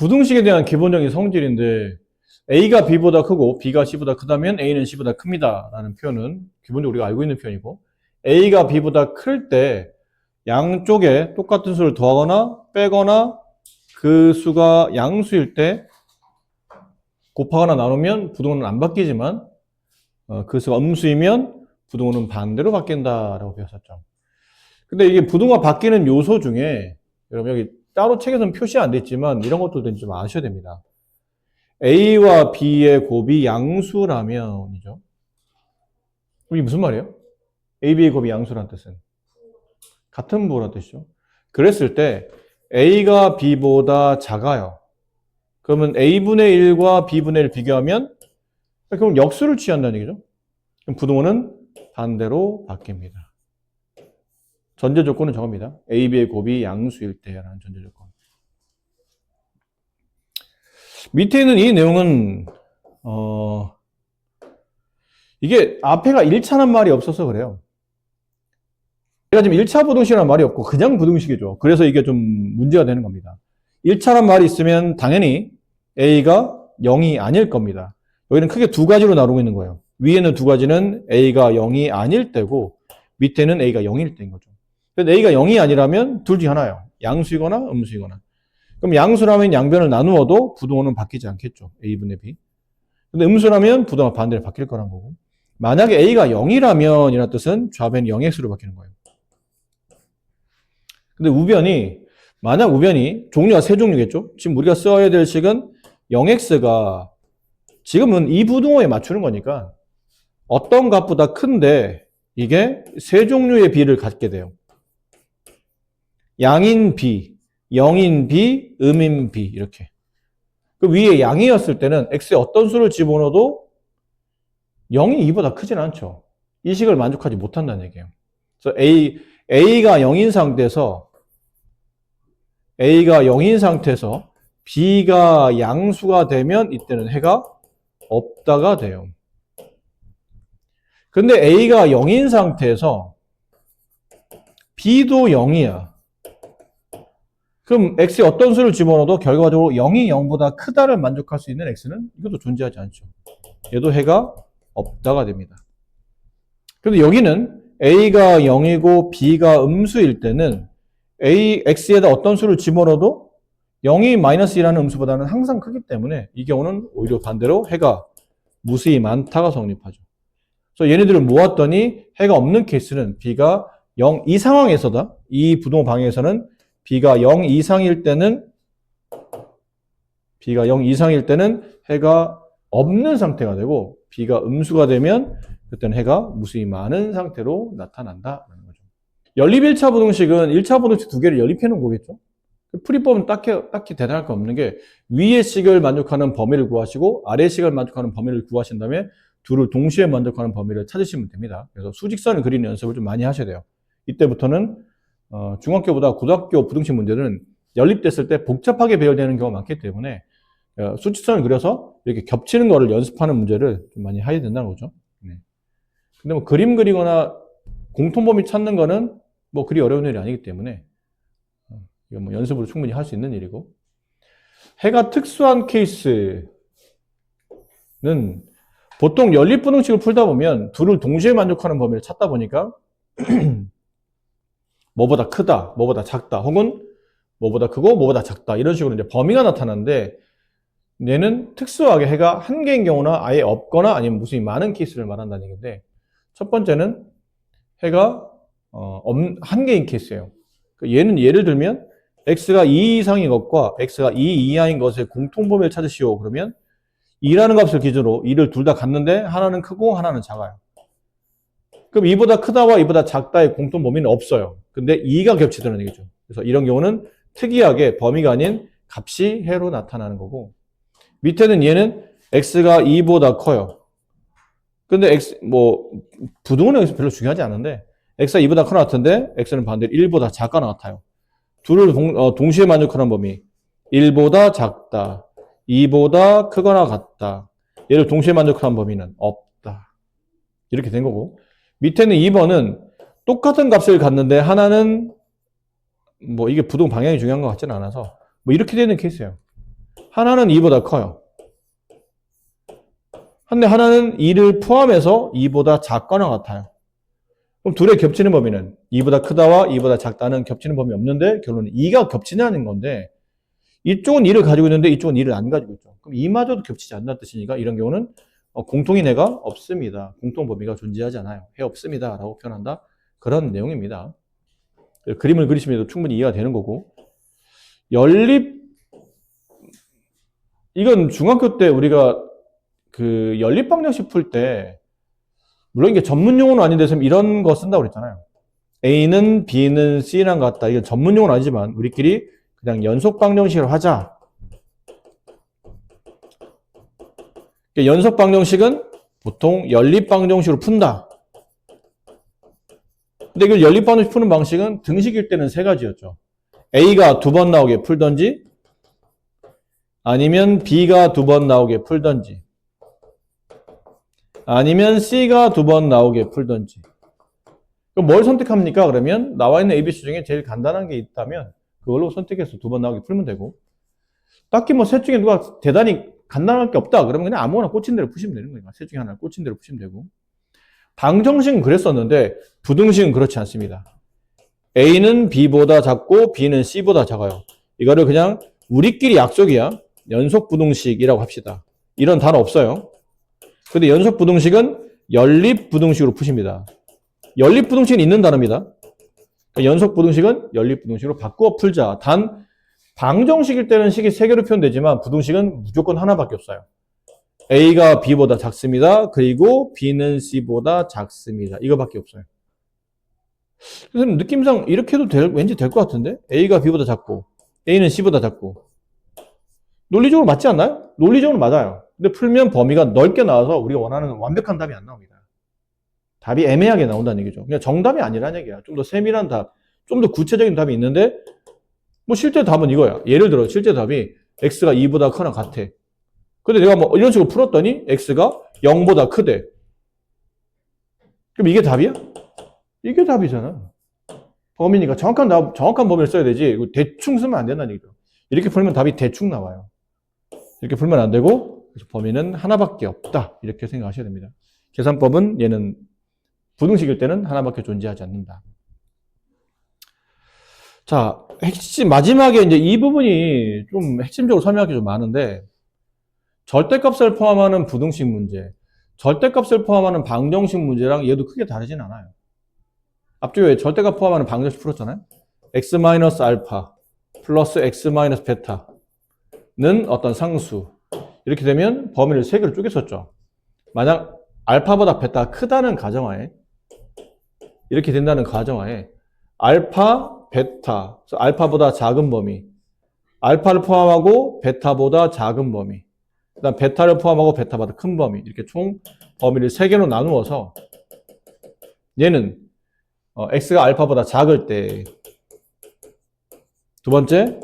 부등식에 대한 기본적인 성질인데 A가 B보다 크고 B가 C보다 크다면 A는 C보다 큽니다 라는 표현은 기본적으로 우리가 알고 있는 표현이고, A가 B보다 클 때 양쪽에 똑같은 수를 더하거나 빼거나 그 수가 양수일 때 곱하거나 나누면 부등호는 안 바뀌지만 그 수가 음수이면 부등호는 반대로 바뀐다라고 배웠었죠. 근데 이게 부등호가 바뀌는 요소 중에 여러분 여기 따로 책에서는 표시 안 됐지만 이런 것들도 좀 아셔야 됩니다. A와 B의 곱이 양수라면이죠. 이게 무슨 말이에요? A, B의 곱이 양수라는 뜻은 같은 부호라는 뜻이죠. 그랬을 때 A가 B보다 작아요. 그러면 A분의 1과 B분의 1 비교하면 그럼 역수를 취한다는 얘기죠. 그럼 부등호는 반대로 바뀝니다. 전제 조건은 저겁니다. A, B의 곱이 양수일 때라는 전제 조건. 밑에 있는 이 내용은 이게 앞에가 1차란 말이 없어서 그래요. 제가 지금 1차 부등식이라는 말이 없고 그냥 부등식이죠. 그래서 이게 좀 문제가 되는 겁니다. 1차란 말이 있으면 당연히 A가 0이 아닐 겁니다. 여기는 크게 두 가지로 나누고 있는 거예요. 위에는 두 가지는 A가 0이 아닐 때고 밑에는 A가 0일 때인 거죠. 근데 A가 0이 아니라면 둘 중에 하나예요. 양수이거나 음수이거나. 그럼 양수라면 양변을 나누어도 부등호는 바뀌지 않겠죠. A분의 B. 근데 음수라면 부등호가 반대로 바뀔 거란 거고. 만약에 A가 0이라면 이라는 뜻은 좌변이 0x로 바뀌는 거예요. 근데 만약 우변이 종류가 세 종류겠죠? 지금 우리가 써야 될 식은 0x가 지금은 이 부등호에 맞추는 거니까 어떤 값보다 큰데 이게 세 종류의 B를 갖게 돼요. 양인 B, 0인 B, 음인 B 이렇게. 그 위에 양이었을 때는 x에 어떤 수를 집어넣어도 0이 2보다 크진 않죠. 이 식을 만족하지 못한다는 얘기예요. 그래서 A가 0인 상태에서 B가 양수가 되면 이때는 해가 없다가 돼요. 근데 A가 0인 상태에서 B도 0이야. 그럼 X에 어떤 수를 집어넣어도 결과적으로 0이 0보다 크다를 만족할 수 있는 X는 이것도 존재하지 않죠. 얘도 해가 없다가 됩니다. 그런데 여기는 A가 0이고 B가 음수일 때는 X에다 어떤 수를 집어넣어도 0이 -1이라는 음수보다는 항상 크기 때문에 이 경우는 오히려 반대로 해가 무수히 많다가 성립하죠. 그래서 얘네들을 모았더니 해가 없는 케이스는 B가 0, 이 상황에서다. 이 부등호 방향에서는 B가 0 이상일 때는 해가 없는 상태가 되고 B가 음수가 되면 그때는 해가 무수히 많은 상태로 나타난다는 거죠. 연립 1차 부등식은 1차 부등식 두 개를 연립해 놓은 거겠죠. 풀이법은 딱히 대단할 거 없는 게 위의 식을 만족하는 범위를 구하시고 아래 식을 만족하는 범위를 구하신 다음에 둘을 동시에 만족하는 범위를 찾으시면 됩니다. 그래서 수직선을 그리는 연습을 좀 많이 하셔야 돼요. 이때부터는 중학교보다 고등학교 부등식 문제는 연립됐을 때 복잡하게 배열되는 경우가 많기 때문에 수직선을 그려서 이렇게 겹치는 거를 연습하는 문제를 좀 많이 해야 된다는 거죠. 네. 근데 뭐 그림 그리거나 공통범위 찾는 거는 뭐 그리 어려운 일이 아니기 때문에 이건 뭐 연습으로 충분히 할 수 있는 일이고, 해가 특수한 케이스는 보통 연립부등식을 풀다 보면 둘을 동시에 만족하는 범위를 찾다 보니까 뭐보다 크다, 뭐보다 작다, 혹은 뭐보다 크고 뭐보다 작다 이런 식으로 이제 범위가 나타나는데 얘는 특수하게 해가 한 개인 경우나 아예 없거나 아니면 무수히 많은 케이스를 말한다는 얘기인데, 첫 번째는 해가 한 개인 케이스예요. 얘는 예를 들면 x가 2 이상인 것과 x가 2 이하인 것의 공통범위를 찾으시오. 그러면 2라는 값을 기준으로 2를 둘 다 갖는데 하나는 크고 하나는 작아요. 그럼 2보다 크다와 2보다 작다의 공통범위는 없어요. 근데 2가 겹치다는 얘기죠. 그래서 이런 경우는 특이하게 범위가 아닌 값이 해로 나타나는 거고, 밑에는 얘는 x가 2보다 커요. 근데 부등호는 여기서 별로 중요하지 않은데 x가 2보다 커 나왔던데 x는 반대로 1보다 작거나 같아요. 둘을 동시에 만족하는 범위 1보다 작다, 2보다 크거나 같다. 얘를 동시에 만족하는 범위는 없다. 이렇게 된 거고, 밑에는 2번은 똑같은 값을 갖는데 하나는 이게 부등 방향이 중요한 것 같지는 않아서 이렇게 되는 케이스예요. 하나는 2보다 커요. 근데 하나는 2를 포함해서 2보다 작거나 같아요. 그럼 둘의 겹치는 범위는 2보다 크다와 2보다 작다는 겹치는 범위 없는데 결론은 2가 겹치냐는 건데 이쪽은 2를 가지고 있는데 이쪽은 2를 안 가지고 있죠. 그럼 2마저도 겹치지 않는다는 뜻이니까 이런 경우는 공통인 해가 없습니다. 공통 범위가 존재하지 않아요. 해 없습니다. 라고 표현한다. 그런 내용입니다. 그림을 그리시면 충분히 이해가 되는 거고 연립 이건 중학교 때 우리가 그 연립방정식 풀 때 물론 이게 전문 용어는 아닌데 이런 거 쓴다고 그랬잖아요. A는 B는 C랑 같다. 이건 전문 용어는 아니지만 우리끼리 그냥 연속방정식을 하자. 연속방정식은 보통 연립방정식으로 푼다. 근데 이걸 연립방정식 푸는 방식은 등식일 때는 세 가지였죠. A가 2번 나오게 풀던지 아니면 B가 2번 나오게 풀던지 아니면 C가 2번 나오게 풀던지. 그럼 뭘 선택합니까? 그러면 나와 있는 ABC 중에 제일 간단한 게 있다면 그걸로 선택해서 2번 나오게 풀면 되고 딱히 뭐 셋 중에 누가 대단히 간단할 게 없다. 그러면 그냥 아무거나 꽂힌 대로 푸시면 되는 거예요. 셋 중에 하나 꽂힌 대로 푸시면 되고 방정식은 그랬었는데 부등식은 그렇지 않습니다. A는 B보다 작고 B는 C보다 작아요. 이거를 그냥 우리끼리 약속이야. 연속 부등식이라고 합시다. 이런 단어 없어요. 근데 연속 부등식은 연립 부등식으로 푸십니다. 연립 부등식은 있는 단어입니다. 그러니까 연속 부등식은 연립 부등식으로 바꾸어 풀자. 단 방정식일 때는 식이 3개로 표현되지만 부등식은 무조건 하나밖에 없어요. A가 B보다 작습니다. 그리고 B는 C보다 작습니다. 이거밖에 없어요. 그래서 느낌상 이렇게 해도 왠지 될 것 같은데? A가 B보다 작고 A는 C보다 작고 논리적으로 맞지 않나요? 논리적으로 맞아요. 근데 풀면 범위가 넓게 나와서 우리가 원하는 완벽한 답이 안 나옵니다. 답이 애매하게 나온다는 얘기죠. 그냥 정답이 아니라는 얘기야. 좀 더 세밀한 답, 좀 더 구체적인 답이 있는데 뭐 실제 답은 이거야. 예를 들어 실제 답이 x가 2보다 크나 같아. 근데 내가 뭐 이런 식으로 풀었더니 x가 0보다 크대. 그럼 이게 답이야? 이게 답이잖아. 범위니까 정확한 범위를 써야 되지. 대충 쓰면 안 된다는 얘기죠. 이렇게 풀면 답이 대충 나와요. 이렇게 풀면 안 되고 범위는 하나밖에 없다. 이렇게 생각하셔야 됩니다. 계산법은 얘는 부등식일 때는 하나밖에 존재하지 않는다. 자, 마지막에 이제 이 부분이 좀 핵심적으로 설명할 게 좀 많은데 절대값을 포함하는 부등식 문제, 절대값을 포함하는 방정식 문제랑 얘도 크게 다르진 않아요. 앞쪽에 절대값 포함하는 방정식 풀었잖아요. x-알파 플러스 x-베타는 어떤 상수. 이렇게 되면 범위를 3개로 쪼갰었죠. 만약 알파보다 베타가 크다는 가정하에 이렇게 된다는 가정하에 알파, 베타, 알파보다 작은 범위, 알파를 포함하고 베타보다 작은 범위, 그 다음 베타를 포함하고 베타보다 큰 범위 이렇게 총 범위를 3개로 나누어서 얘는 x가 알파보다 작을 때 두 번째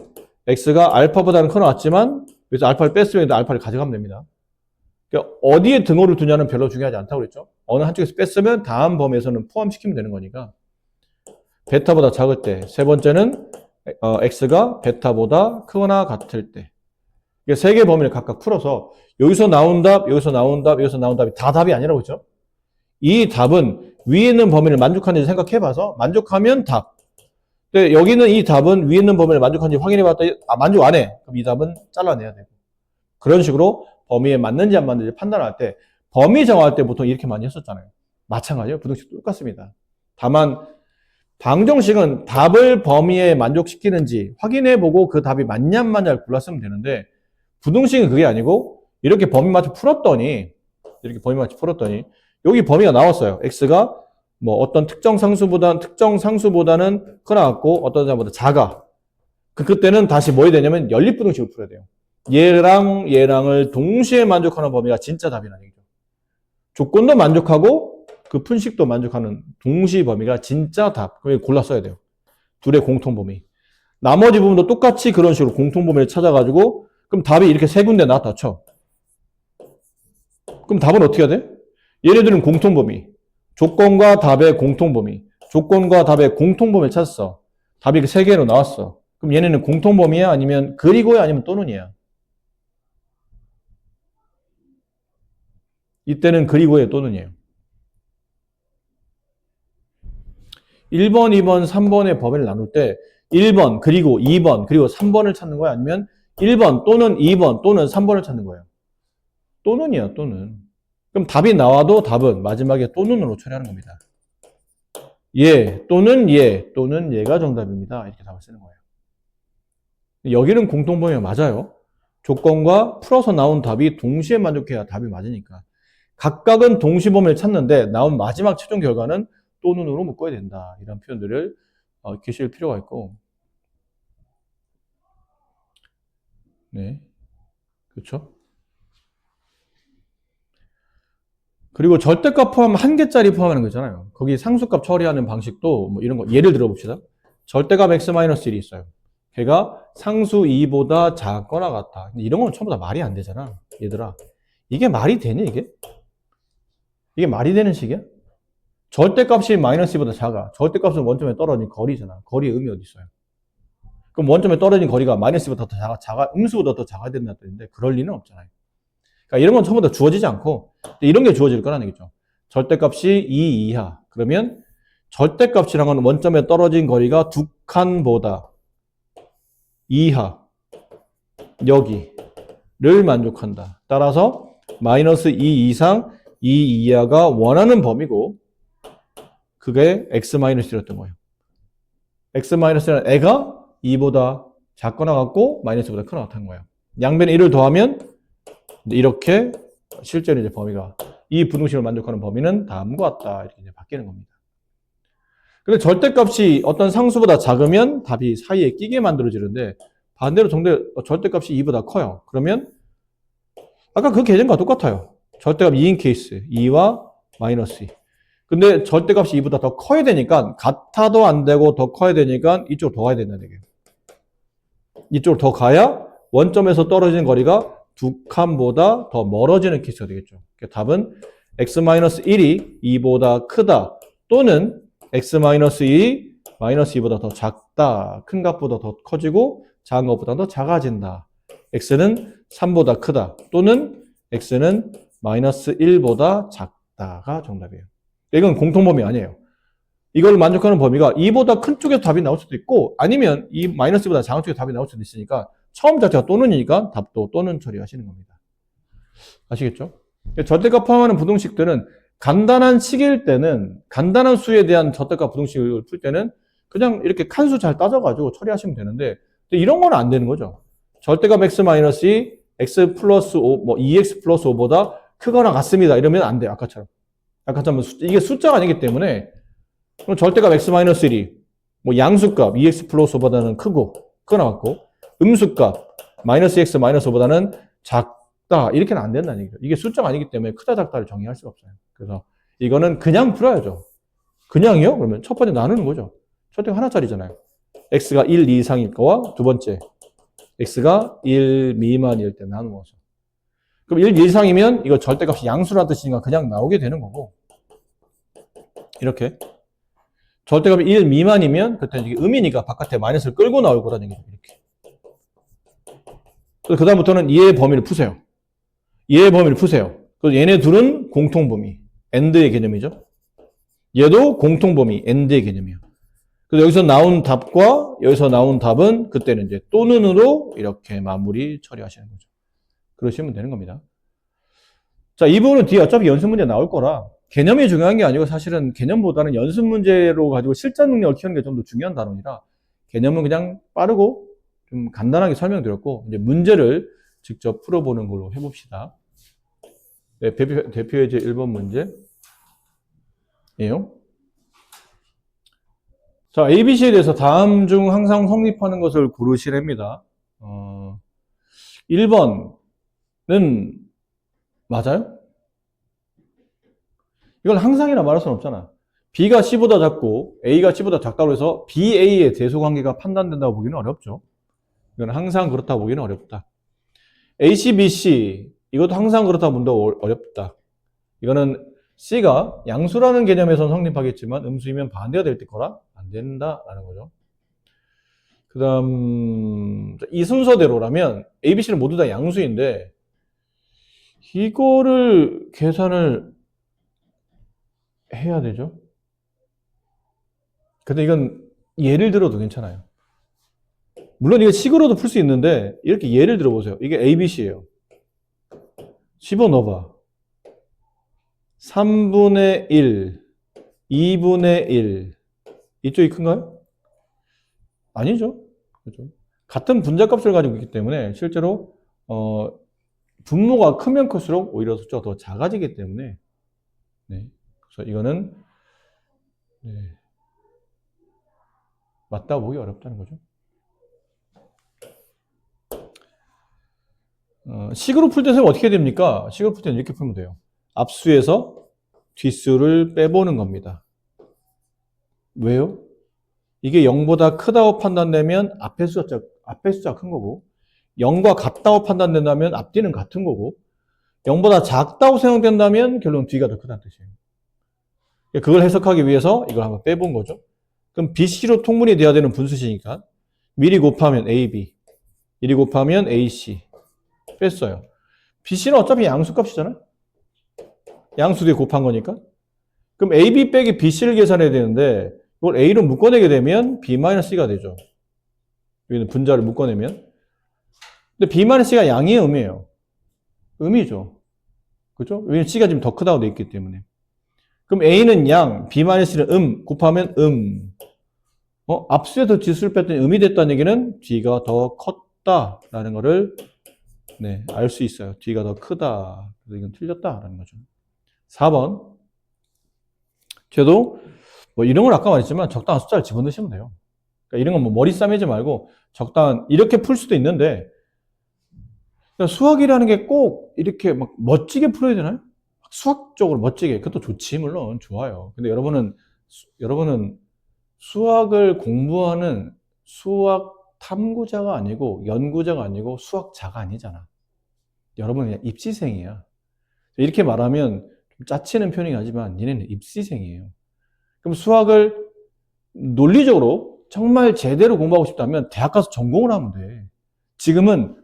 x가 알파보다는 커나왔지만 여기서 알파를 뺐으면 알파를 가져가면 됩니다. 그러니까 어디에 등호를 두냐는 별로 중요하지 않다고 그랬죠. 어느 한쪽에서 뺐으면 다음 범위에서는 포함시키면 되는 거니까 베타보다 작을 때, 세 번째는 x가 베타보다 크거나 같을 때. 이게 3개의 범위를 각각 풀어서 여기서 나온 답, 여기서 나온 답, 여기서 나온 답이 다 답이 아니라고 했죠. 이 답은 위에 있는 범위를 만족하는지 생각해봐서 만족하면 답. 근데 여기는 이 답은 위에 있는 범위를 만족하는지 확인해봤더니 만족 안 해. 그럼 이 답은 잘라내야 되고. 그런 식으로 범위에 맞는지 안 맞는지 판단할 때 범위 정할 때 보통 이렇게 많이 했었잖아요. 마찬가지예요. 부등식도 똑같습니다. 다만 방정식은 답을 범위에 만족시키는지 확인해보고 그 답이 맞냐 안 맞냐를 골랐으면 되는데 부등식은 그게 아니고 이렇게 범위 맞춰 풀었더니 여기 범위가 나왔어요. x가 뭐 어떤 특정 상수보다는 크나같고 어떤 사람보다 작아. 그때는 다시 뭐 해야 되냐면 연립부등식을 풀어야 돼요. 얘랑을 동시에 만족하는 범위가 진짜 답이라는 얘기죠. 조건도 만족하고 그 푼식도 만족하는 동시 범위가 진짜 답. 그걸 골라 써야 돼요. 둘의 공통 범위. 나머지 부분도 똑같이 그런 식으로 공통 범위를 찾아가지고 그럼 답이 이렇게 3군데 나왔다 쳐. 그럼 답은 어떻게 해야 돼? 얘네들은 공통 범위. 조건과 답의 공통 범위. 조건과 답의 공통 범위를 찾았어. 답이 3개로 나왔어. 그럼 얘네는 공통 범위야? 아니면 그리고야? 아니면 또는이야? 이때는 그리고의 또는이에요. 1번, 2번, 3번의 범위를 나눌 때 1번, 그리고 2번, 그리고 3번을 찾는 거야? 아니면 1번 또는 2번 또는 3번을 찾는 거예요? 또는이야, 또는. 그럼 답이 나와도 답은 마지막에 또는으로 처리하는 겁니다. 또는 또는 얘가 정답입니다. 이렇게 답을 쓰는 거예요. 여기는 공통범위가 맞아요. 조건과 풀어서 나온 답이 동시에 만족해야 답이 맞으니까. 각각은 동시범위를 찾는데 나온 마지막 최종 결과는 또는으로 묶어야 된다. 이런 표현들을 계실 필요가 있고. 네. 그렇죠? 그리고 절대값 포함 1개짜리 포함하는 거잖아요. 거기 상수값 처리하는 방식도 뭐 이런 거 예를 들어 봅시다. 절대값 x-1이 있어요. 걔가 상수 2보다 작거나 같다. 근데 이런 건 전부 다 말이 안 되잖아. 얘들아. 이게 말이 되니 이게? 이게 말이 되는 식이야? 절대값이 마이너스 2보다 작아. 절대값은 원점에 떨어진 거리잖아. 거리의 의미 어디 있어요? 그럼 원점에 떨어진 거리가 마이너스 2보다 더 작아, 음수보다 더 작아야 된다는 뜻인데 그럴 리는 없잖아요. 그러니까 이런 건 전부 다 주어지지 않고 이런 게 주어질 거라는 얘기죠. 절대값이 2 이하. 그러면 절대값이란 건 원점에 떨어진 거리가 2칸보다 이하 여기를 만족한다. 따라서 마이너스 2 이상 2 이하가 원하는 범위고 그게 x-1이었던 거예요. x-는 애가 2보다 작거나 같고 마이너스보다 크거나 같은 거예요. 양변에 1을 더하면 이렇게 실제로 이제 범위가 이 부등식을 만족하는 범위는 다음과 같다. 이렇게 이제 바뀌는 겁니다. 근데 절대값이 어떤 상수보다 작으면 답이 사이에 끼게 만들어지는데 반대로 절대값이 2보다 커요. 그러면 아까 그 계정과 똑같아요. 절대값 2인 케이스 2와 마이너스 2. 근데 절대값이 2보다 더 커야 되니까 같아도 안 되고 더 커야 되니까 이쪽으로 더 가야 된다는 얘기예요. 이쪽으로 더 가야 원점에서 떨어지는 거리가 2칸보다 더 멀어지는 케이스가 되겠죠. 그러니까 답은 x-1이 2보다 크다 또는 x-1이 마이너스 2보다 더 작다. 큰 값보다 더 커지고 작은 것보다 더 작아진다. x는 3보다 크다 또는 x는 마이너스 1보다 작다가 정답이에요. 이건 공통범위 아니에요. 이걸 만족하는 범위가 2보다 큰 쪽에서 답이 나올 수도 있고 아니면 이 마이너스 2보다 작은 쪽에 답이 나올 수도 있으니까 처음 자체가 또는이니까 답도 또는 처리하시는 겁니다. 아시겠죠? 절대값 포함하는 부등식들은 간단한 식일 때는 간단한 수에 대한 절대값 부등식을 풀 때는 그냥 이렇게 칸수 잘 따져가지고 처리하시면 되는데 이런 건 안 되는 거죠. 절대값 x-2 x 플러스 5, 뭐 2x 플러스 5보다 크거나 같습니다. 이러면 안 돼요. 아까처럼 이게 숫자가 아니기 때문에 그럼 절대값 x-1이 뭐 양수값 2x 플러스 5보다는 크거나 같고 음수값 마이너스 x 마이너스 5보다는 작다 이렇게는 안 된다는 얘기죠. 이게 숫자가 아니기 때문에 크다 작다를 정의할 수가 없어요. 그래서 이거는 그냥 풀어야죠. 그냥이요? 그러면 첫 번째 나누는 거죠. 절대값 하나짜리잖아요. x가 1 이상일 거와 두 번째 x가 1 미만일 때 나누어서 그럼 1 이상이면 이거 절대값이 양수라는 뜻이니까 그냥 나오게 되는 거고 이렇게 절대값이 1 미만이면 그때 이게 음이니까 바깥에 마이너스를 끌고 나올 거라는 얘기죠. 이렇게. 그 다음부터는 얘의 범위를 푸세요. 얘의 범위를 푸세요. 그래서 얘네 둘은 공통범위, AND의 개념이죠. 얘도 공통범위, AND의 개념이에요. 그래서 여기서 나온 답과 여기서 나온 답은 그때는 이제 또는으로 이렇게 마무리 처리하시는 거죠. 그러시면 되는 겁니다. 자, 이 부분은 뒤에 어차피 연습 문제 나올 거라 개념이 중요한 게 아니고 사실은 개념보다는 연습 문제로 가지고 실전 능력을 키우는 게 좀 더 중요한 단원이라 개념은 그냥 빠르고 좀 간단하게 설명드렸고 이제 문제를 직접 풀어보는 걸로 해봅시다. 네, 대표 예제 1번 문제예요. 자, ABC에 대해서 다음 중 항상 성립하는 것을 고르시랍니다. 1번은 맞아요? 이걸 항상이라 말할 수는 없잖아. B가 C보다 작고 A가 C보다 작다고 해서 BA의 대소관계가 판단된다고 보기는 어렵죠. 이건 항상 그렇다고 보기는 어렵다. AC, BC 이것도 항상 그렇다고 보기도 어렵다. 이거는 C가 양수라는 개념에서는 성립하겠지만 음수이면 반대가 될 거라 안 된다라는 거죠. 그 다음 이 순서대로라면 A, B, C는 모두 다 양수인데 이거를 계산을 해야 되죠. 근데 이건 예를 들어도 괜찮아요. 물론 이거 식으로도 풀 수 있는데 이렇게 예를 들어보세요. 이게 ABC예요. 집어넣어봐. 3분의 1, 2분의 1. 이쪽이 큰가요? 아니죠. 그죠? 같은 분자값을 가지고 있기 때문에 실제로 분모가 크면 클수록 오히려 숫자가 더 작아지기 때문에 네. 그래서 이거는 네. 맞다고 보기 어렵다는 거죠. 식으로 풀 때는 어떻게 됩니까? 식으로 풀 때는 이렇게 풀면 돼요. 앞수에서 뒷수를 빼보는 겁니다. 왜요? 이게 0보다 크다고 판단되면 앞에 숫자가 큰 거고 0과 같다고 판단된다면 앞뒤는 같은 거고 0보다 작다고 생각된다면 결론은 뒤가 더 크다는 뜻이에요. 그걸 해석하기 위해서 이걸 한번 빼본 거죠. 그럼 BC로 통분이 돼야 되는 분수식이니까 미리 곱하면 AB, 미리 곱하면 AC 뺐어요. BC는 어차피 양수값이잖아. 양수 뒤에 곱한 거니까. 그럼 AB 빼기 BC를 계산해야 되는데 이걸 A로 묶어내게 되면 B-C가 되죠. 여기는 분자를 묶어내면. 근데 B-C가 양이에요, 음이에요? 음이죠. 그죠? 왜냐면 C가 지금 더 크다고 돼 있기 때문에. 그럼 A는 양, B-C는 곱하면 앞수에서 지수를 뺐더니 음이 됐다는 얘기는 D가 더 컸다라는 거를 네, 알 수 있어요. D가 더 크다. 그래서 이건 틀렸다라는 거죠. 4번. 저도 뭐 이런 걸 아까 말했지만 적당한 숫자를 집어넣으시면 돼요. 그러니까 이런 건 뭐 머리 싸매지 말고 적당한 이렇게 풀 수도 있는데 그러니까 수학이라는 게 꼭 이렇게 막 멋지게 풀어야 되나요? 수학적으로 멋지게 그것도 좋지 물론 좋아요. 근데 여러분은 수학을 공부하는 수학 탐구자가 아니고 연구자가 아니고 수학자가 아니잖아. 여러분은 그냥 입시생이야. 이렇게 말하면 좀 짜치는 표현이긴 하지만 니네는 입시생이에요. 그럼 수학을 논리적으로 정말 제대로 공부하고 싶다면 대학 가서 전공을 하면 돼. 지금은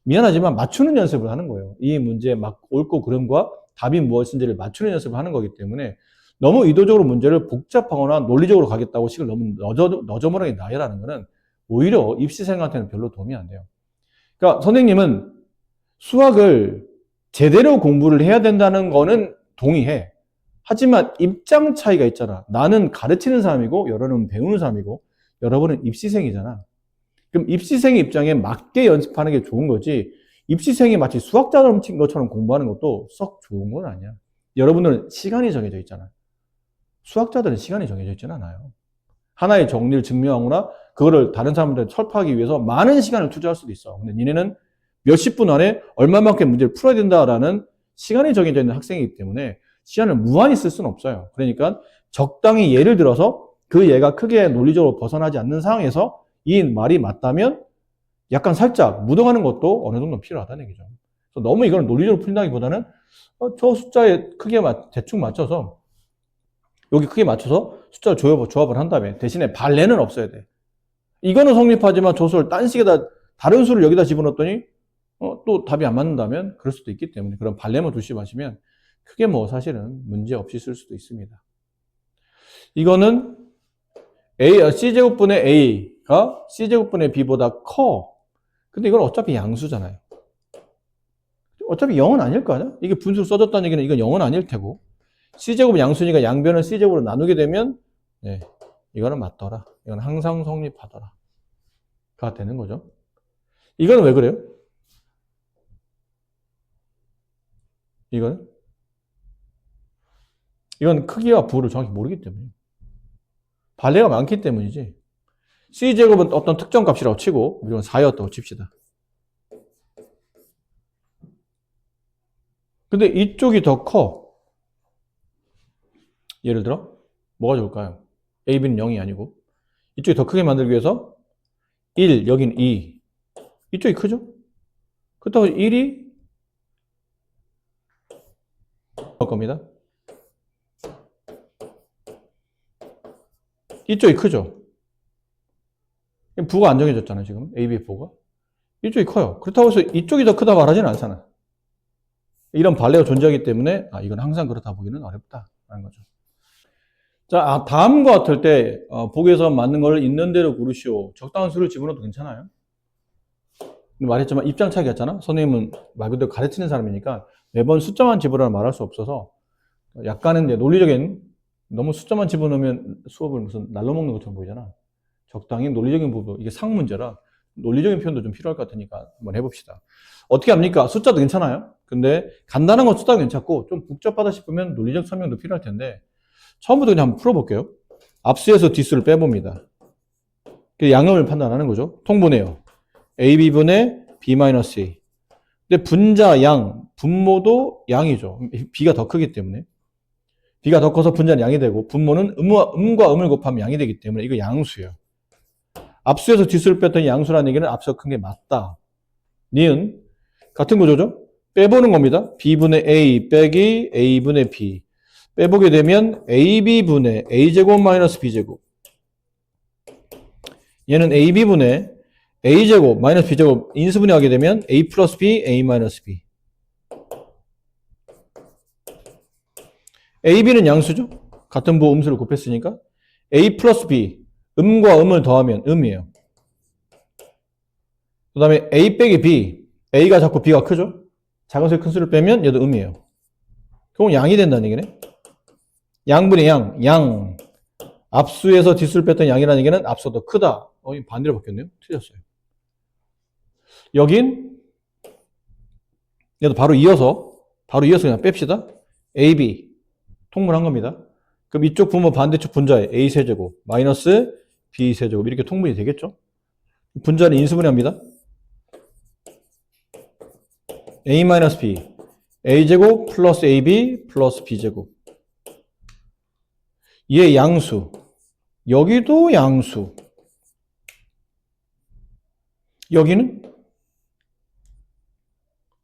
미안하지만 맞추는 연습을 하는 거예요. 이 문제의 옳고 그름과 답이 무엇인지를 맞추는 연습을 하는 거기 때문에 너무 의도적으로 문제를 복잡하거나 논리적으로 가겠다고 식을 너무 너저분하게 나열하는 거는 오히려 입시생한테는 별로 도움이 안 돼요. 그러니까 선생님은 수학을 제대로 공부를 해야 된다는 거는 동의해. 하지만 입장 차이가 있잖아. 나는 가르치는 사람이고 여러분은 배우는 사람이고 여러분은 입시생이잖아. 그럼 입시생의 입장에 맞게 연습하는 게 좋은 거지 입시생이 마치 수학자처럼 것처럼 공부하는 것도 썩 좋은 건 아니야. 여러분들은 시간이 정해져 있잖아. 수학자들은 시간이 정해져 있지 않아요. 하나의 정리를 증명하거나 그거를 다른 사람들한테 설파하기 위해서 많은 시간을 투자할 수도 있어. 근데 니네는 몇십 분 안에 얼마만큼 문제를 풀어야 된다라는 시간이 정해져 있는 학생이기 때문에 시간을 무한히 쓸 수는 없어요. 그러니까 적당히 예를 들어서 그 예가 크게 논리적으로 벗어나지 않는 상황에서 이 말이 맞다면 약간 살짝 묻어가는 것도 어느 정도 필요하다는 얘기죠. 그래서 너무 이걸 논리적으로 풀린다기보다는 저 숫자에 크게 대충 맞춰서 여기 크게 맞춰서 숫자를 조합을 한 다음에 대신에 발레는 없어야 돼. 이거는 성립하지만 저 수를 딴 식에다 다른 수를 여기다 집어넣었더니 또 답이 안 맞는다면 그럴 수도 있기 때문에 그런 발레만 조심하시면 크게 뭐 사실은 문제 없이 쓸 수도 있습니다. 이거는 C제곱분의 A가 C제곱분의 B보다 커. 근데 이건 어차피 양수잖아요. 어차피 0은 아닐 거 아니야? 이게 분수로 써졌다는 얘기는 이건 0은 아닐 테고 C제곱은 양수니까 양변을 C제곱으로 나누게 되면 네, 이거는 맞더라. 이건 항상 성립하더라. 가 되는 거죠. 이거는 왜 그래요? 이건 크기와 부호를 정확히 모르기 때문에 발레가 많기 때문이지. C제곱은 어떤 특정 값이라고 치고 이건 4였다고 칩시다. 근데 이쪽이 더 커. 예를 들어 뭐가 좋을까요? A, B는 0이 아니고 이쪽이 더 크게 만들기 위해서 1, 여긴 2. 이쪽이 크죠? 그렇다고 1이 할 겁니다. 이쪽이 크죠? 부가 안 정해졌잖아요, 지금. A, B 부가. 이쪽이 커요. 그렇다고 해서 이쪽이 더 크다 말하지는 않잖아. 이런 반례가 존재하기 때문에 이건 항상 그렇다 보기는 어렵다라는 거죠. 자, 다음과 같을 때 보기에서 맞는 걸 있는 대로 고르시오. 적당한 수를 집어넣어도 괜찮아요. 말했지만 입장 차이였잖아. 선생님은 말 그대로 가르치는 사람이니까 매번 숫자만 집어넣으라 말할 수 없어서 약간은 이제 논리적인, 너무 숫자만 집어넣으면 수업을 무슨 날로 먹는 것처럼 보이잖아. 적당히 논리적인 부분, 이게 상문제라 논리적인 표현도 좀 필요할 것 같으니까 한번 해봅시다. 어떻게 합니까? 숫자도 괜찮아요. 근데 간단한 건 숫자도 괜찮고 좀 복잡하다 싶으면 논리적 설명도 필요할 텐데 처음부터 그냥 한번 풀어볼게요. 앞수에서 뒷수를 빼봅니다. 양음을 판단하는 거죠. 통분해요. AB분의 B-A. 근데 분자 양, 분모도 양이죠. B가 더 크기 때문에. B가 더 커서 분자는 양이 되고 분모는 음과 음을 곱하면 양이 되기 때문에 이거 양수예요. 앞수에서 뒷수를 뺐더니 양수라는 얘기는 앞수가 큰 게 맞다. 니은 같은 구조죠. 빼보는 겁니다. B분의 A 빼기 A분의 B. 빼보게 되면 AB분의 A제곱 마이너스 B제곱. 얘는 AB분의 A제곱 마이너스 B제곱 인수분해하게 되면 A 플러스 B, A 마이너스 B. AB는 양수죠. 같은 부호 음수를 곱했으니까 A 플러스 B, 음과 음을 더하면 음이에요. 그 다음에 A 빼기 B, A가 작고 B가 크죠. 작은 수의 큰 수를 빼면 얘도 음이에요. 그럼 양이 된다는 얘기네. 양분의 양. 앞수에서 뒷수를 뺐던 양이라는 얘기는 앞수가 더 크다. 반대로 바뀌었네요. 틀렸어요. 여긴 얘도 바로 이어서 그냥 뺍시다. AB 통분한 겁니다. 그럼 이쪽 분모 반대쪽 분자에 A세제곱 마이너스 B세제곱 이렇게 통분이 되겠죠. 분자는 인수분해합니다. A 마이너스 B A제곱 플러스 AB 플러스 B제곱. 얘 양수. 여기도 양수. 여기는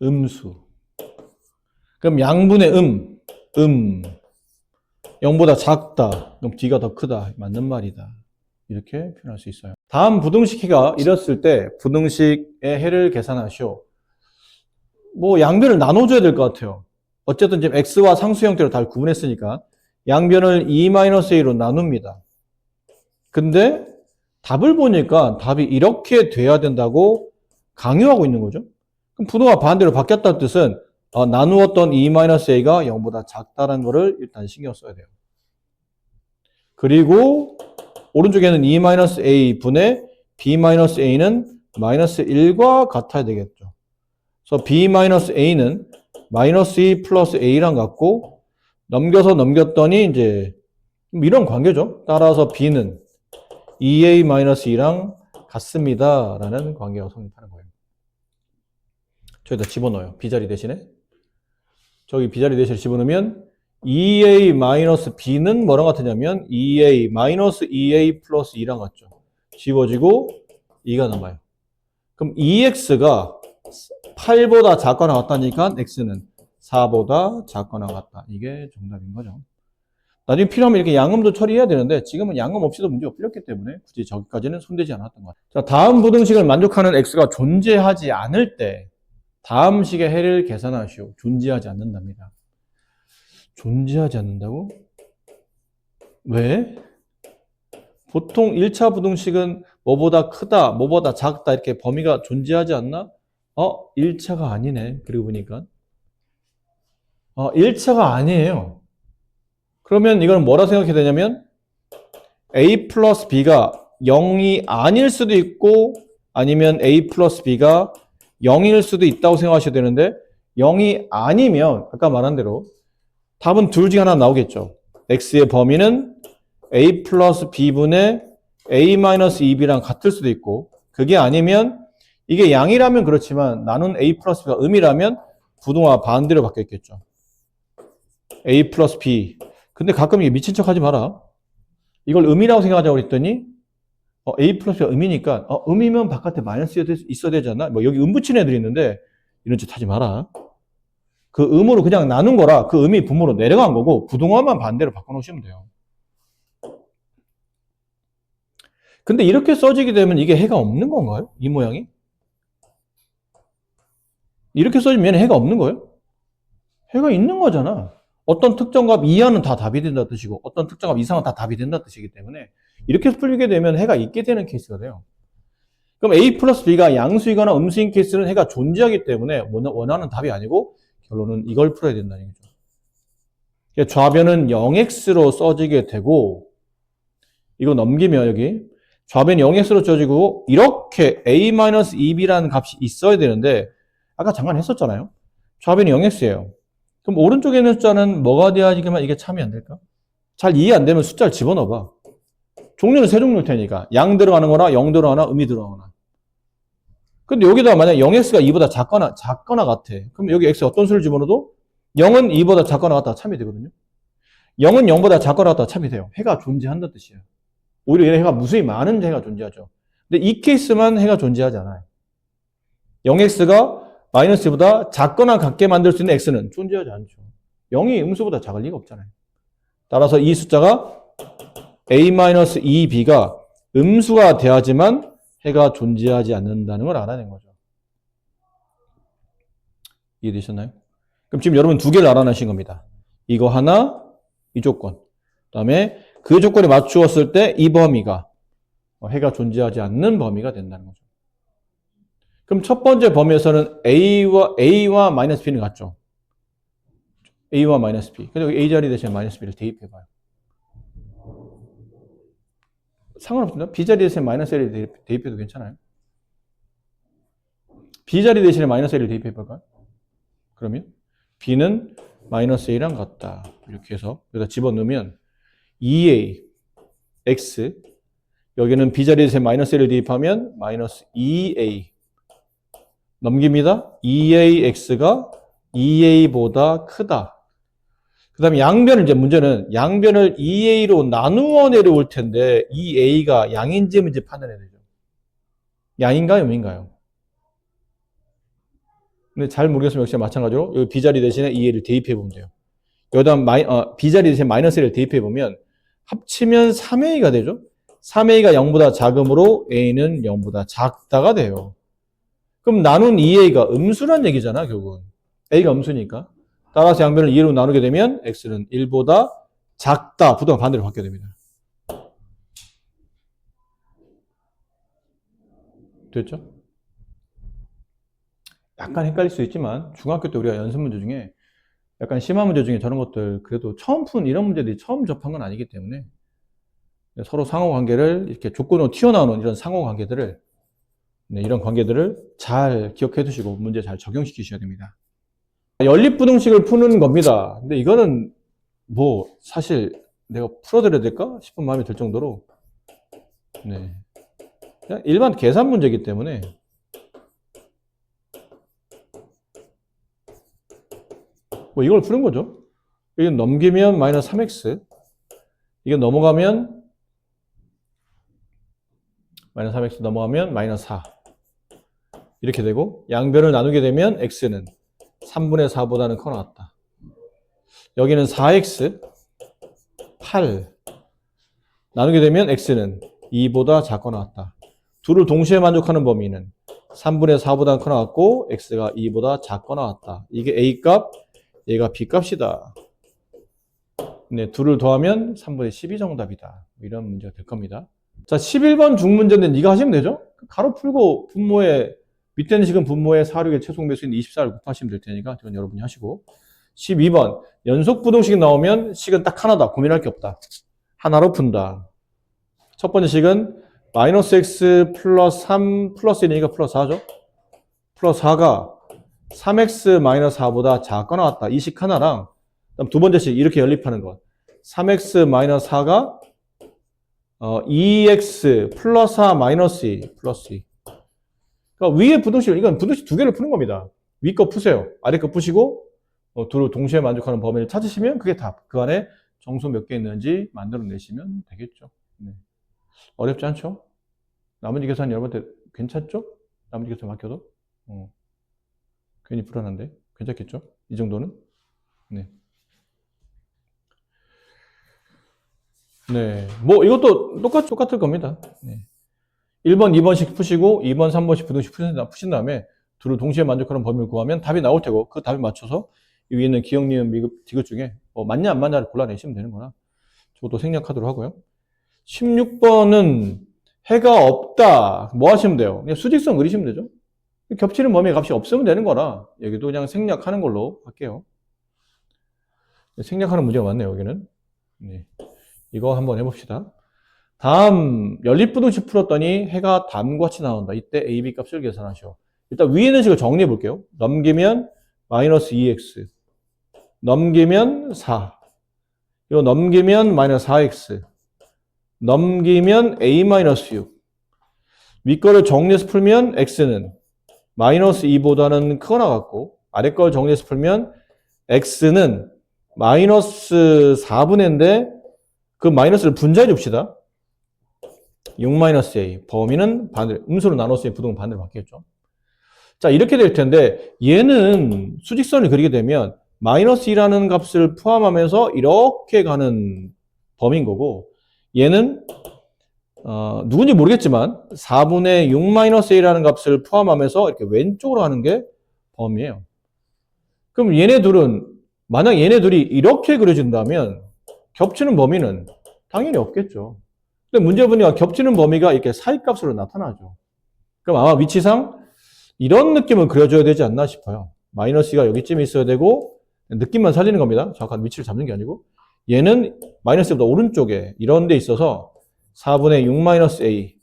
음수. 그럼 양분의 0보다 작다. 그럼 D가 더 크다. 맞는 말이다. 이렇게 표현할 수 있어요. 다음 부등식해가 이랬을 때 부등식의 해를 계산하시오. 양변을 나눠줘야 될 것 같아요. 어쨌든 지금 X와 상수 형태로 다 구분했으니까 양변을 2-A로 나눕니다. 근데 답을 보니까 답이 이렇게 돼야 된다고 강요하고 있는 거죠. 그럼 분호가 반대로 바뀌었다는 뜻은 나누었던 2-A가 0보다 작다는 거를 일단 신경 써야 돼요. 그리고 오른쪽에는 2-A 분의 B-A는 마이너스 1과 같아야 되겠죠. 그래서 B-A는 마이너스 2 플러스 A랑 같고 넘겼더니 이제 이런 관계죠. 따라서 B는 2A-2랑 같습니다. 라는 관계가 성립하는 거예요. 저기다 집어넣어요. B자리 대신에. 저기 B자리 대신에 집어넣으면 2A-B는 뭐랑 같으냐면 2A 플러스 2랑 같죠. 지워지고 2가 남아요. 그럼 2X가 8보다 작거나 같다니까 X는 4보다 작거나 같다. 이게 정답인 거죠. 나중에 필요하면 이렇게 양음도 처리해야 되는데 지금은 양음 없이도 문제가 풀렸기 때문에 굳이 저기까지는 손대지 않았던 것 같아요. 자, 다음 부등식을 만족하는 X가 존재하지 않을 때 다음 식의 해를 계산하시오. 존재하지 않는답니다. 존재하지 않는다고? 왜? 보통 1차 부등식은 뭐보다 크다, 뭐보다 작다 이렇게 범위가 존재하지 않나? 1차가 아니네. 그리고 보니까 1차가 아니에요. 그러면 이건 뭐라 생각해야 되냐면 A 플러스 B가 0이 아닐 수도 있고 아니면 A 플러스 B가 0일 수도 있다고 생각하셔야 되는데 0이 아니면 아까 말한 대로 답은 둘 중에 하나 나오겠죠. X의 범위는 A 플러스 B분의 A 마이너스 2B랑 같을 수도 있고 그게 아니면 이게 양이라면 그렇지만 나눈 A 플러스 B가 음이라면 부등호가 반대로 바뀌었겠죠. A 플러스 B. 근데 가끔 이게 미친 척 하지 마라. 이걸 음이라고 생각하자고 그랬더니 A 플러스가 음이니까 음이면 바깥에 마이너스 있어야 되지 않나? 여기 음 붙인 애들이 있는데 이런 짓 하지 마라. 그 음으로 그냥 나눈 거라 그 음이 분모로 내려간 거고 부등호만 반대로 바꿔놓으시면 돼요. 근데 이렇게 써지게 되면 이게 해가 없는 건가요? 이 모양이? 이렇게 써지면 해가 없는 거예요? 해가 있는 거잖아. 어떤 특정 값 이하는 다 답이 된다 뜻이고 어떤 특정 값 이상은 다 답이 된다 뜻이기 때문에 이렇게 풀게 되면 해가 있게 되는 케이스가 돼요. 그럼 A 플러스 B가 양수이거나 음수인 케이스는 해가 존재하기 때문에 원하는 답이 아니고 결론은 이걸 풀어야 된다는 얘기죠. 좌변은 0x로 써지게 되고 이거 넘기면 여기 좌변이 0x로 써지고 이렇게 a-2b라는 값이 있어야 되는데 아까 잠깐 했었잖아요. 좌변이 0x예요. 그럼 오른쪽에 있는 숫자는 뭐가 돼야지만 이게 참이 안 될까? 잘 이해 안 되면 숫자를 집어넣어봐. 종류는 세 종류일 테니까 양 들어가는 거나 0 들어가나 음이 들어가거나. 근데 여기다가 만약 0x가 2보다 작거나 같아. 그럼 여기 x 어떤 수를 집어넣어도 0은 2보다 작거나 같다가 참이 되거든요. 0은 0보다 작거나 같다가 참이 돼요. 해가 존재한다는 뜻이에요. 오히려 얘는 해가 무수히 많은 해가 존재하죠. 근데 이 케이스만 해가 존재하지 않아요. 0x가 마이너스 2보다 작거나 같게 만들 수 있는 x는 존재하지 않죠. 0이 음수보다 작을 리가 없잖아요. 따라서 이 숫자가 a-2b가 음수가 돼야지만 해가 존재하지 않는다는 걸 알아낸 거죠. 이해되셨나요? 그럼 지금 여러분 두 개를 알아내신 겁니다. 이거 하나, 이 조건. 그 다음에 그 조건에 맞추었을 때 이 범위가 해가 존재하지 않는 범위가 된다는 거죠. 그럼 첫 번째 범위에서는 A와 마이너스 B는 같죠. A와 마이너스 B. 그래서 A 자리 대신에 마이너스 B를 대입해봐요. 상관없습니다. B 자리 대신에 마이너스 L을 대입해도 괜찮아요. B 자리 대신에 마이너스 L을 대입해볼까요? 그러면 B는 마이너스 A랑 같다. 이렇게 해서 여기다 집어넣으면 2A X 여기는 B 자리 대신에 마이너스 L을 대입하면 마이너스 2A 넘깁니다. 2AX가 2A보다 크다. 그 다음에 양변을 이제 문제는 양변을 2A로 나누어 내려올 텐데 2A가 양인지 음인지 판단해야 되죠. 양인가요? 음인가요? 근데 잘 모르겠으면 역시 마찬가지로 여기 B자리 대신에 2A를 대입해 보면 돼요. 여기다 B자리 대신에 마이너스 A를 대입해 보면 합치면 3A가 되죠. 3A가 0보다 작으므로 A는 0보다 작다가 돼요. 그럼 나눈 2A가 음수란 얘기잖아, 결국은. A가 음수니까. 따라서 양변을 2로 나누게 되면 X는 1보다 작다. 부등호 반대로 바뀌게 됩니다. 됐죠? 약간 헷갈릴 수 있지만 중학교 때 우리가 연습 문제 중에 약간 심한 문제 중에 저런 것들 그래도 처음 푼 이런 문제들이 처음 접한 건 아니기 때문에 서로 상호관계를 이렇게 조건으로 튀어나오는 이런 상호관계들을 이런 관계들을 잘 기억해 두시고 문제 잘 적용시키셔야 됩니다. 연립부등식을 푸는 겁니다. 근데 이거는 뭐 사실 내가 풀어드려야 될까 싶은 마음이 들 정도로 그냥 일반 계산 문제이기 때문에 뭐 이걸 푸는 거죠. 이게 넘기면 마이너스 3x 이게 넘어가면 마이너스 3x 넘어가면 마이너스 4 이렇게 되고 양변을 나누게 되면 x는 3분의 4보다는 커 나왔다. 여기는 4x 8 나누게 되면 x는 2보다 작거 나왔다. 둘을 동시에 만족하는 범위는 3분의 4보다 커 나왔고 x가 2보다 작거 나왔다. 이게 a값, 얘가 b값이다. 네, 둘을 더하면 3분의 12 정답이다. 이런 문제가 될 겁니다. 자, 11번 중문제는 네가 하시면 되죠? 가로 풀고 분모에 밑에는 지금 분모에 4, 6의 최소 배수인 24를 곱하시면 될 테니까 이건 여러분이 하시고 12번 연속부등식 나오면 식은 딱 하나다. 고민할 게 없다. 하나로 푼다. 첫 번째 식은 마이너스 x 플러스 3 플러스 1이니까 플러스 4죠. 플러스 4가 3x 마이너스 4보다 작거나 같다. 이 식 하나랑 그다음 두 번째 식 이렇게 연립하는 것. 3x 마이너스 4가 2x 플러스 4 마이너스 2 플러스 2. 그러니까 위에 부등식, 이건 부등식 두 개를 푸는 겁니다. 위 거 푸세요. 아래 거 푸시고 둘을 동시에 만족하는 범위를 찾으시면 그게 답. 그 안에 정수 몇 개 있는지 만들어내시면 되겠죠. 네. 어렵지 않죠? 나머지 계산 여러분한테 괜찮죠? 나머지 계산 맡겨도? 괜히 불안한데? 괜찮겠죠? 이 정도는? 네. 네. 뭐 이것도 똑같을 겁니다. 네. 1번, 2번씩 푸시고 2번, 3번씩 부등식 푸신 다음에 둘을 동시에 만족하는 범위를 구하면 답이 나올 테고 그 답에 맞춰서 이 위에 있는 기억, 니은, 미급, 디귿 중에 맞냐 안 맞냐를 골라내시면 되는 거나 저것도 생략하도록 하고요. 16번은 해가 없다. 뭐 하시면 돼요? 그냥 수직선 그리시면 되죠. 겹치는 범위 값이 없으면 되는 거라 여기도 그냥 생략하는 걸로 할게요. 생략하는 문제가 많네요, 여기는. 네. 이거 한번 해봅시다. 다음 연립부등식 풀었더니 해가 다음과 같이 나온다. 이때 a, b 값을 계산하시오. 일단 위에 있는 식을 정리해 볼게요. 넘기면 마이너스 2x, 넘기면 4, 이거 넘기면 마이너스 4x, 넘기면 a 마이너스 6. 윗거를 정리해서 풀면 x는 마이너스 2보다는 크거나 같고, 아래 걸 정리해서 풀면 x는 마이너스 4분의인데 그 마이너스를 분자해 줍시다. 6-a. 범위는 반대로, 음수로 나눴으니 부동은 반대로 바뀌었죠. 자, 이렇게 될 텐데 얘는 수직선을 그리게 되면 마이너스 2라는 값을 포함하면서 이렇게 가는 범위인 거고, 얘는 누군지 모르겠지만 4분의 6-a라는 값을 포함하면서 이렇게 왼쪽으로 가는 게 범위예요. 그럼 얘네 둘은, 만약 얘네 둘이 이렇게 그려진다면 겹치는 범위는 당연히 없겠죠. 근데 문제 보니까 겹치는 범위가 이렇게 사이값으로 나타나죠. 그럼 아마 위치상 이런 느낌을 그려줘야 되지 않나 싶어요. 마이너스가 여기쯤에 있어야 되고, 느낌만 살리는 겁니다. 정확한 위치를 잡는 게 아니고, 얘는 마이너스보다 오른쪽에 이런 데 있어서 4분의 6-a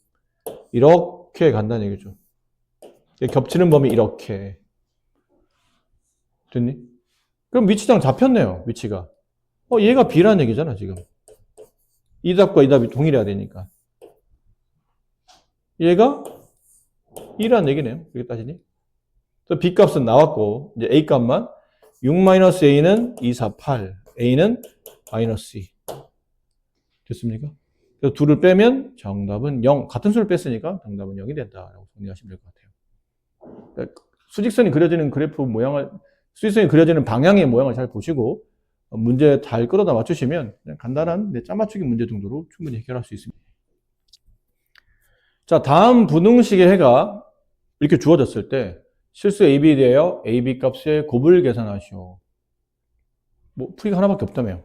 이렇게 간다는 얘기죠. 겹치는 범위 이렇게. 됐니? 그럼 위치상 잡혔네요. 위치가. 얘가 B라는 얘기잖아 지금. 이 답과 이 답이 동일해야 되니까. 얘가 2라는 얘기네요. 이렇게 따지니. 그래서 B 값은 나왔고, 이제 A 값만 6-a는 2, 4, 8. A는 마이너스 2. 됐습니까? 그래서 2를 빼면 정답은 0. 같은 수를 뺐으니까 정답은 0이 된다라고 정리하시면 될 것 같아요. 그러니까 수직선이 그려지는 그래프 모양을, 수직선이 그려지는 방향의 모양을 잘 보시고 문제 잘 끌어다 맞추시면 그냥 간단한 짜맞추기 문제 정도로 충분히 해결할 수 있습니다. 자, 다음 부등식의 해가 이렇게 주어졌을 때 실수 AB에 대하여 AB 값의 곱을 계산하시오. 뭐 풀이가 하나밖에 없다며.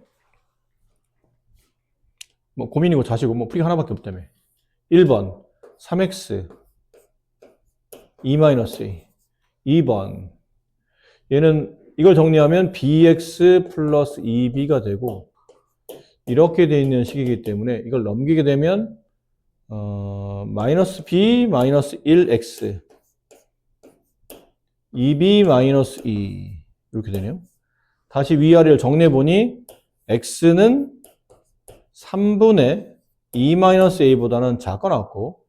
뭐 고민이고 자시고 뭐 풀이가 하나밖에 없다며. 1번 3x 2-a. 2번 얘는 이걸 정리하면 bx 플러스 2b가 되고, 이렇게 되어 있는 식이기 때문에 이걸 넘기게 되면 마이너스 b 마이너스 1x 2b 마이너스 2 이렇게 되네요. 다시 위아래를 정리해 보니 x는 3분의 2-a보다는 작거 나왔고,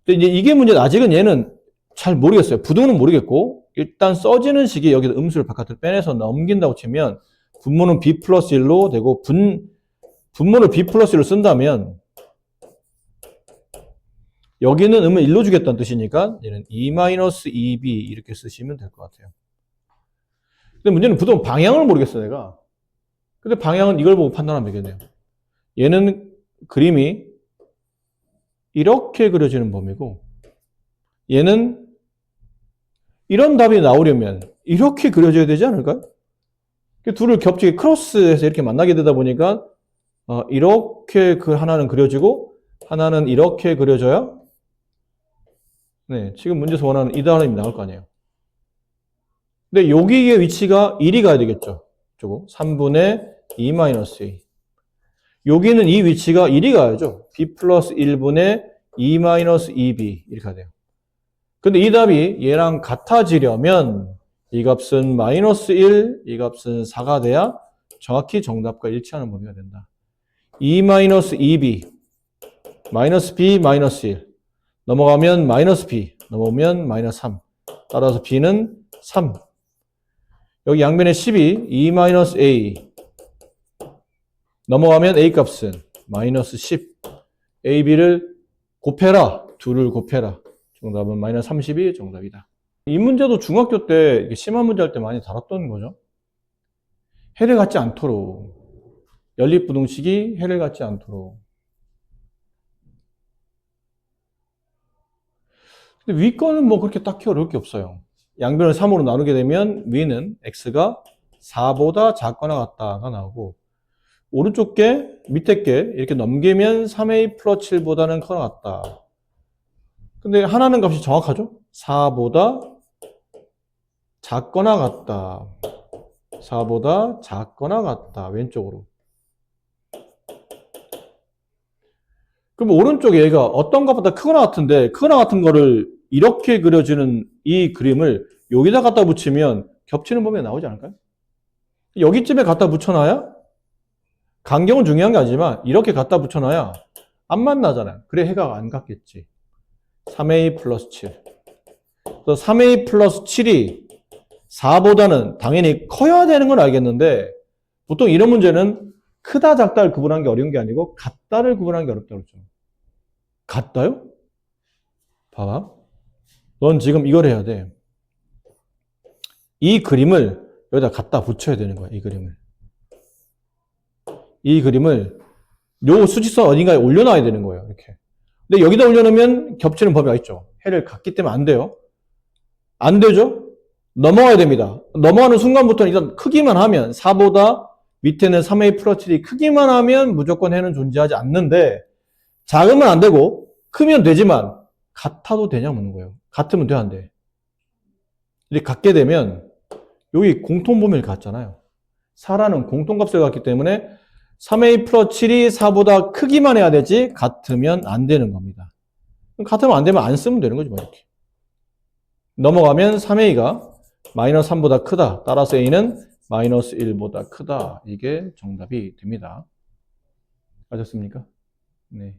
근데 이제 이게 문제는 아직은 얘는 잘 모르겠어요. 부등은 모르겠고, 일단 써지는 식이 여기서 음수를 바깥으로 빼내서 넘긴다고 치면 분모는 b 플러스 1로 되고, 분모를 b 플러스 1로 쓴다면 여기는 음을 1로 주겠다는 뜻이니까 얘는 2-2b 이렇게 쓰시면 될 것 같아요. 근데 문제는 부등 방향을 모르겠어 내가. 근데 방향은 이걸 보고 판단하면 되겠네요. 얘는 그림이 이렇게 그려지는 범위고, 얘는 이런 답이 나오려면 이렇게 그려져야 되지 않을까요? 둘을 겹치게 크로스해서 이렇게 만나게 되다 보니까 이렇게 하나는 그려지고 하나는 이렇게 그려져야, 네, 지금 문제에서 원하는 이 단원이 나올 거 아니에요. 근데 여기의 위치가 1이 가야 되겠죠. 저거 3분의 2-a. 여기는 이 위치가 1이 가야죠. b 플러스 1분의 2-2b 이렇게 가야 돼요. 근데 이 답이 얘랑 같아지려면 이 값은 마이너스 1, 이 값은 4가 돼야 정확히 정답과 일치하는 범위가 된다. 2-2b 마이너스 b 마이너스 1 넘어가면 마이너스 b 넘어오면 마이너스 3. 따라서 b는 3. 여기 양변에 12 2-a 넘어가면 a 값은 마이너스 10. a, b를 곱해라. 둘을 곱해라. 정답은 마이너스 30이 정답이다. 이 문제도 중학교 때 심한 문제 할 때 많이 다뤘던 거죠. 해를 갖지 않도록. 연립부등식이 해를 갖지 않도록. 근데 위 거는 뭐 그렇게 딱히 어려울 게 없어요. 양변을 3으로 나누게 되면 위는 x가 4보다 작거나 같다가 나오고, 오른쪽 게, 밑에 게 이렇게 넘기면 3a 플러스 7보다는 커나 같다. 근데 하나는 값이 정확하죠? 4보다 작거나 같다. 4보다 작거나 같다. 왼쪽으로. 그럼 오른쪽 얘가 어떤 것보다 크거나 같은데, 크거나 같은 거를 이렇게 그려지는 이 그림을 여기다 갖다 붙이면 겹치는 범위가 나오지 않을까요? 여기쯤에 갖다 붙여놔야, 간격은 중요한 게 아니지만 이렇게 갖다 붙여놔야 안 만나잖아요. 그래 해가 안 같겠지. 3a 플러스 7. 그래서 3a 플러스 7이 4보다는 당연히 커야 되는 건 알겠는데, 보통 이런 문제는 크다 작다를 구분하는 게 어려운 게 아니고 같다를 구분하는 게 어렵다고 그랬죠. 같다요? 봐봐. 넌 지금 이걸 해야 돼. 이 그림을 여기다 갖다 붙여야 되는 거야. 이 그림을 요 수직선 어딘가에 올려놔야 되는 거예요. 이렇게. 근데 여기다 올려놓으면 겹치는 범위가 있죠. 해를 갖기 때문에 안 돼요. 안 되죠? 넘어가야 됩니다. 넘어가는 순간부터는 일단 크기만 하면 4보다 밑에는 3a 플러스 7이 크기만 하면 무조건 해는 존재하지 않는데, 작으면 안 되고 크면 되지만 같아도 되냐 묻는 거예요. 같으면 돼, 안 돼? 이렇게 같게 되면 여기 공통범위를 갖잖아요. 4라는 공통값을 갖기 때문에 3a 플러스 7이 4보다 크기만 해야 되지 같으면 안 되는 겁니다. 같으면 안 되면 안 쓰면 되는 거지 뭐 이렇게. 넘어가면 3a가 마이너스 3보다 크다. 따라서 a는 마이너스 1보다 크다. 이게 정답이 됩니다. 아셨습니까? 네.